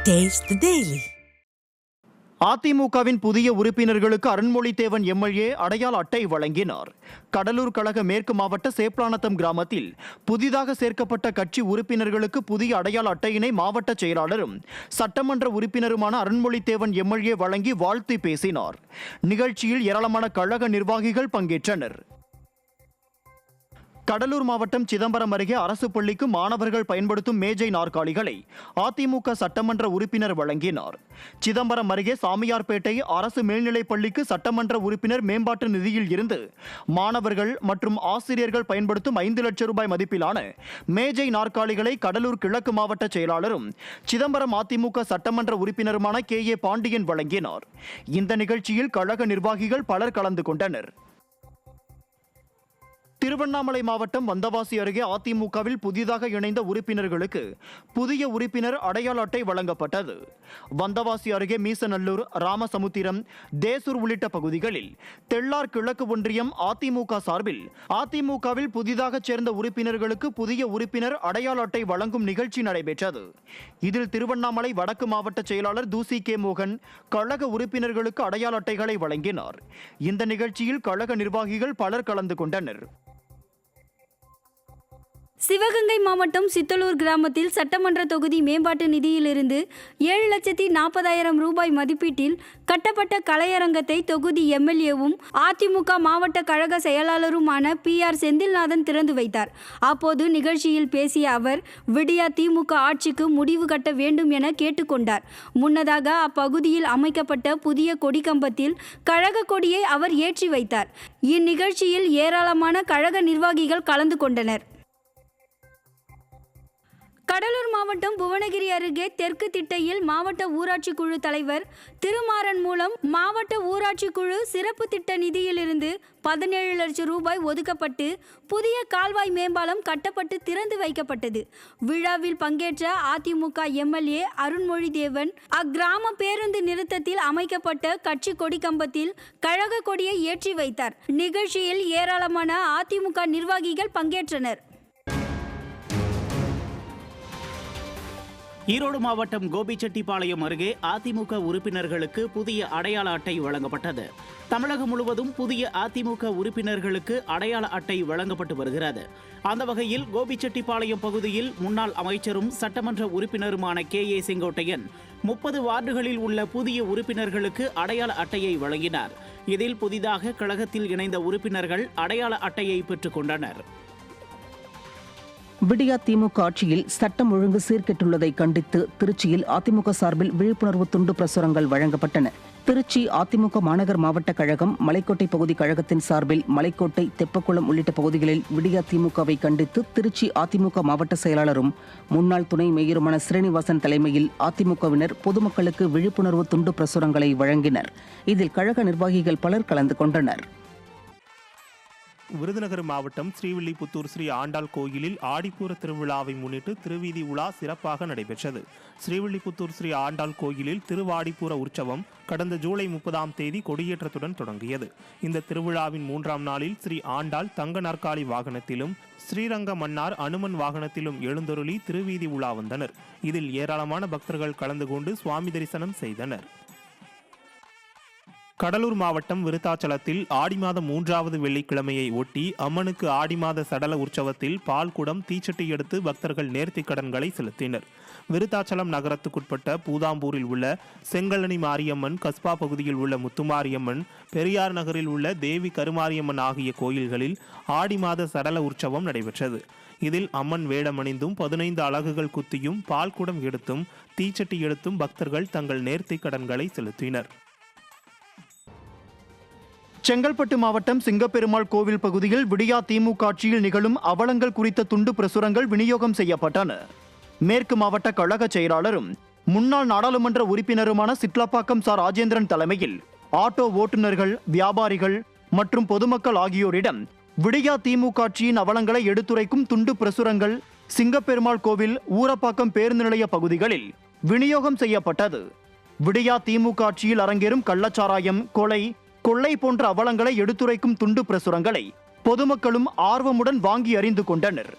Taste the Daily. அதிமுகவின் புதிய உறுப்பினர்களுக்கு அருண்மொழிதேவன் எம்எல்ஏ அடையாள அட்டை வழங்கினார். கடலூர் கழக மேற்கு மாவட்ட சேப்லானத்தம் கிராமத்தில் புதிதாக சேர்க்கப்பட்ட கட்சி உறுப்பினர்களுக்கு புதிய அடையாள அட்டையினை மாவட்ட செயலாளரும் சட்டமன்ற உறுப்பினருமான அருண்மொழிதேவன் எம்எல்ஏ வழங்கி வாழ்த்து பேசினார். நிகழ்ச்சியில் ஏராளமான கழக நிர்வாகிகள் பங்கேற்றனர். கடலூர் மாவட்டம் சிதம்பரம் அருகே அரசு பள்ளிக்கு மாணவர்கள் பயன்படுத்தும் மேஜை நாற்காலிகளை அதிமுக சட்டமன்ற உறுப்பினர் வழங்கினார். சிதம்பரம் அருகே சாமியார்பேட்டை அரசு மேல்நிலைப் பள்ளிக்கு சட்டமன்ற உறுப்பினர் மேம்பாட்டு நிதியில் இருந்து மாணவர்கள் மற்றும் ஆசிரியர்கள் பயன்படுத்தும் 5 லட்சம் ரூபாய் மதிப்பிலான மேஜை நாற்காலிகளை கடலூர் கிழக்கு மாவட்ட செயலாளரும் சிதம்பரம் அதிமுக சட்டமன்ற உறுப்பினருமான KA பாண்டியன் வழங்கினார். இந்த நிகழ்ச்சியில் கழக நிர்வாகிகள் பலர் கலந்து கொண்டனர். திருவண்ணாமலை மாவட்டம் வந்தவாசி அருகே அதிமுகவில் புதிதாக இணைந்த உறுப்பினர்களுக்கு புதிய உறுப்பினர் அடையாள அட்டை வழங்கப்பட்டது. வந்தவாசி அருகே மீசநல்லூர், ராமசமுத்திரம், தேசூர் உள்ளிட்ட பகுதிகளில் தெள்ளார் கிழக்கு ஒன்றியம் அதிமுக சார்பில் அதிமுகவில் புதிதாக சேர்ந்த உறுப்பினர்களுக்கு புதிய உறுப்பினர் அடையாள அட்டை வழங்கும் நிகழ்ச்சி நடைபெற்றது. இதில் திருவண்ணாமலை வடக்கு மாவட்ட செயலாளர் தூசி K மோகன் கழக உறுப்பினர்களுக்கு அடையாள அட்டைகளை வழங்கினார். இந்த நிகழ்ச்சியில் கழக நிர்வாகிகள் பலர் கலந்து கொண்டனர். சிவகங்கை மாவட்டம் சித்தலூர் கிராமத்தில் சட்டமன்ற தொகுதி மேம்பாட்டு நிதியிலிருந்து 7,40,000 ரூபாய் மதிப்பீட்டில் கட்டப்பட்ட கலையரங்கத்தை தொகுதி எம்எல்ஏவும் அதிமுக மாவட்ட கழக செயலாளருமான PR செந்தில்நாதன் திறந்து வைத்தார். அப்போது நிகழ்ச்சியில் பேசிய அவர், விடியா திமுக ஆட்சிக்கு முடிவு கட்ட வேண்டும் என கேட்டுக்கொண்டார். முன்னதாக அப்பகுதியில் அமைக்கப்பட்ட புதிய கொடிக்கம்பத்தில் கழக கொடியை அவர் ஏற்றி வைத்தார். இந்நிகழ்ச்சியில் ஏராளமான கழக நிர்வாகிகள் கலந்து கொண்டனர். கடலூர் மாவட்டம் புவனகிரி அருகே தெற்கு திட்டையில் மாவட்ட ஊராட்சி குழு தலைவர் திருமாறன் மூலம் மாவட்ட ஊராட்சி குழு சிறப்பு திட்ட நிதியிலிருந்து 17 லட்சம் ரூபாய் ஒதுக்கப்பட்டு புதிய கால்வாய் மேம்பாலம் கட்டப்பட்டு திறந்து வைக்கப்பட்டது. விழாவில் பங்கேற்ற அதிமுக எம்எல்ஏ அருண்மொழிதேவன் அக்கிராம பேருந்து நிறுத்தத்தில் அமைக்கப்பட்ட கட்சி கொடி கம்பத்தில் கழக கொடியை ஏற்றி வைத்தார். நிகழ்ச்சியில் ஏராளமான அதிமுக நிர்வாகிகள் பங்கேற்றனர். ஈரோடு மாவட்டம் கோபிச்செட்டிப்பாளையம் அருகே அதிமுக உறுப்பினர்களுக்கு புதிய அடையாள அட்டை வழங்கப்பட்டது. தமிழகம் முழுவதும் புதிய அதிமுக உறுப்பினர்களுக்கு அடையாள அட்டை வழங்கப்பட்டு வருகிறது. அந்த வகையில் கோபிச்செட்டிப்பாளையம் பகுதியில் முன்னாள் அமைச்சரும் சட்டமன்ற உறுப்பினருமான KA செங்கோட்டையன் 30 வார்டுகளில் உள்ள புதிய உறுப்பினர்களுக்கு அடையாள அட்டையை வழங்கினார். இதில் புதிதாக கழகத்தில் இணைந்த உறுப்பினர்கள் அடையாள அட்டையை பெற்றுக் கொண்டனர். விடியா திமுக ஆட்சியில் சட்டம் ஒழுங்கு சீர்கெட்டுள்ளதை கண்டித்து திருச்சியில் அதிமுக சார்பில் விழிப்புணர்வு துண்டு பிரசுரங்கள் வழங்கப்பட்டன. திருச்சி அதிமுக மாநகர் மாவட்ட கழகம் மலைக்கோட்டை பகுதி கழகத்தின் சார்பில் மலைக்கோட்டை, தெப்பக்குளம் உள்ளிட்ட பகுதிகளில் விடியா திமுகவை கண்டித்து திருச்சி அதிமுக மாவட்ட செயலாளரும் முன்னாள் துணை மேயருமான ஸ்ரீனிவாசன் தலைமையில் அதிமுகவினர் பொதுமக்களுக்கு விழிப்புணர்வு துண்டு பிரசுரங்களை வழங்கினர். இதில் கழக நிர்வாகிகள் பலர் கலந்து கொண்டனர். விருதுநகர் மாவட்டம் ஸ்ரீவில்லிபுத்தூர் ஸ்ரீ ஆண்டாள் கோயிலில் ஆடிப்பூர திருவிழாவை முன்னிட்டு திருவீதி உலா சிறப்பாக நடைபெற்றது. ஸ்ரீவில்லிபுத்தூர் ஸ்ரீ ஆண்டாள் கோயிலில் திருவாடிப்பூர உற்சவம் கடந்த ஜூலை 30ஆம் தேதி கொடியேற்றத்துடன் தொடங்கியது. இந்த திருவிழாவின் 3ஆம் நாளில் ஸ்ரீ ஆண்டாள் தங்க நாற்காலி வாகனத்திலும் ஸ்ரீரங்க மன்னார் அனுமன் வாகனத்திலும் எழுந்தருளி திருவீதி உலா வந்தனர். இதில் ஏராளமான பக்தர்கள் கலந்து கொண்டு சுவாமி தரிசனம் செய்தனர். கடலூர் மாவட்டம் விருத்தாச்சலத்தில் ஆடி மாதம் 3வது வெள்ளிக்கிழமையை ஒட்டி அம்மனுக்கு ஆடி மாத சடல உற்சவத்தில் பால்குடம், தீச்சட்டி எடுத்து பக்தர்கள் நேர்த்திக் கடன்களை செலுத்தினர். விருத்தாச்சலம் நகரத்துக்குட்பட்ட பூதாம்பூரில் உள்ள செங்கலனி மாரியம்மன், கஸ்பா பகுதியில் உள்ள முத்துமாரியம்மன், பெரியார் நகரில் உள்ள தேவி கருமாரியம்மன் ஆகிய கோயில்களில் ஆடி மாத சடல உற்சவம் நடைபெற்றது. இதில் அம்மன் வேடமணிந்தும் 15 அலகுகள் குத்தியும் பால்குடம் எடுத்தும் தீச்சட்டி எடுத்தும் பக்தர்கள் தங்கள் நேர்த்திக் கடன்களை செலுத்தினர். செங்கல்பட்டு மாவட்டம் சிங்கப்பெருமாள் கோவில் பகுதியில் விடியா திமுக ஆட்சியில் நிகழும் அவலங்கள் குறித்த துண்டு பிரசுரங்கள் விநியோகம் செய்யப்பட்டன. மேற்கு மாவட்ட கழக செயலாளரும் முன்னாள் நாடாளுமன்ற உறுப்பினருமான சிட்லப்பாக்கம் ராஜேந்திரன் தலைமையில் ஆட்டோ ஓட்டுநர்கள், வியாபாரிகள் மற்றும் பொதுமக்கள் ஆகியோரிடம் விடியா திமுக ஆட்சியின் அவலங்களை எடுத்துரைக்கும் துண்டு பிரசுரங்கள் சிங்கப்பெருமாள் கோவில், ஊரப்பாக்கம் பேருந்து நிலைய பகுதிகளில் விநியோகம் செய்யப்பட்டது. விடியா திமுக ஆட்சியில் அரங்கேறும் கள்ளச்சாராயம், கொள்ளை போன்ற அவலங்களை எடுத்துரைக்கும் துண்டு பிரசுரங்களை பொதுமக்களும் ஆர்வமுடன் வாங்கி அறிந்து கொண்டனர்.